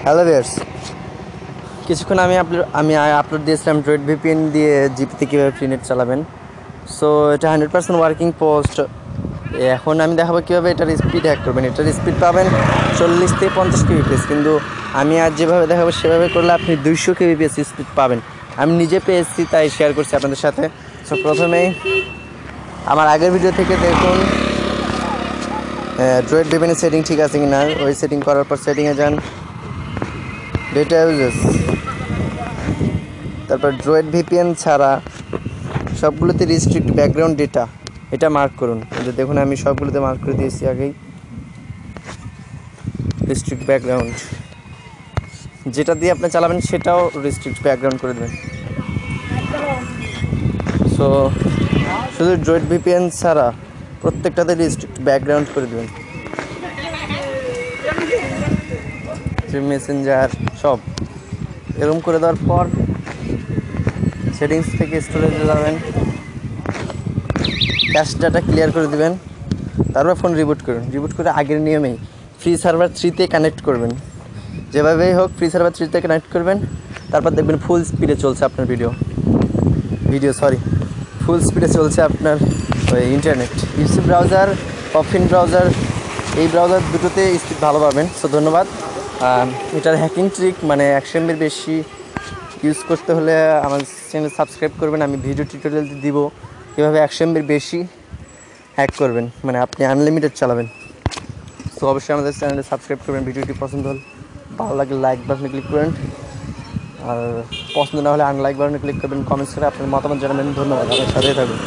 Hello viewers, কিছুক্ষণ আমি upload দিয়েছিলাম ড্রয়েড ভিপিএন দিয়ে জিপিতে কীভাবে ফ্রি নেট চালাবেন। সো এটা 100% ওয়ার্কিং পোস্ট। এখন আমি দেখাবো কীভাবে এটার স্পিড হ্যাক করবেন। এটার স্পিড পাবেন 40 থেকে 50 kbps, কিন্তু আমি আজ যেভাবে দেখাবো সেভাবে করলে আপনি 200 kbps স্পিড পাবেন। আমি নিজে পেয়েছি, তাই শেয়ার করছি আপনাদের সাথে। সো প্রথমেই আমার আগের ভিডিও থেকে দেখুন ড্রয়েড ভিপিএনের সেটিং ঠিক আছে কি না। ওই সেটিং করার পর সেটিংয়ে যান, ডেটা ইউজেস, তারপর ড্রয়েড ভিপিএন ছাড়া সবগুলোতে রিস্ট্রিক্ট ব্যাকগ্রাউন্ড ডেটা, এটা মার্ক করুন। কিন্তু দেখুন আমি সবগুলোতে মার্ক করে দিয়েছি আগেই। রিস্ট্রিক্ট ব্যাকগ্রাউন্ড, যেটা দিয়ে আপনি চালাবেন সেটাও রিস্ট্রিক্ট ব্যাকগ্রাউন্ড করে দেবেন। সো শুধু ড্রয়েড ভিপিএন ছাড়া প্রত্যেকটাতে রিস্ট্রিক্ট ব্যাকগ্রাউন্ড করে দেবেন। মেসেঞ্জার সব এরকম করে দেওয়ার পর সেটিংস থেকে স্টোরেজে যাবেন, ক্যাশ ডাটা ক্লিয়ার করে দেবেন। তারপর ফোন রিবুট করুন। রিবুট করে আগের নিয়মেই ফ্রি সার্ভার 3তে কানেক্ট করবেন। যেভাবেই হোক ফ্রি সার্ভার 3তে কানেক্ট করবেন। তারপর দেখবেন ফুল স্পিডে চলছে আপনার ফুল স্পিডে চলছে আপনার ওই ইন্টারনেট। ইউসি ব্রাউজার, পপফিন ব্রাউজার, এই ব্রাউজার দুটোতে স্পিড ভালো পাবেন। সো ধন্যবাদ। এটার হ্যাকিং ট্রিক মানে 100 MB বেশি ইউজ করতে হলে আমার চ্যানেল সাবস্ক্রাইব করবেন। আমি ভিডিও টিউটোরিয়াল দিব কীভাবে 100 MB বেশি হ্যাক করবেন, মানে আপনি আনলিমিটেড চালাবেন। সো অবশ্যই আমাদের চ্যানেলে সাবস্ক্রাইব করবেন। ভিডিওটি পছন্দ হলে, ভালো লাগলে লাইক বাটনে ক্লিক করবেন, আর পছন্দ না হলে আনলাইক বাটনে ক্লিক করবেন। কমেন্টস করে আপনার মতামত জানাবেন। ধন্যবাদ, আমার সাথেই থাকুন।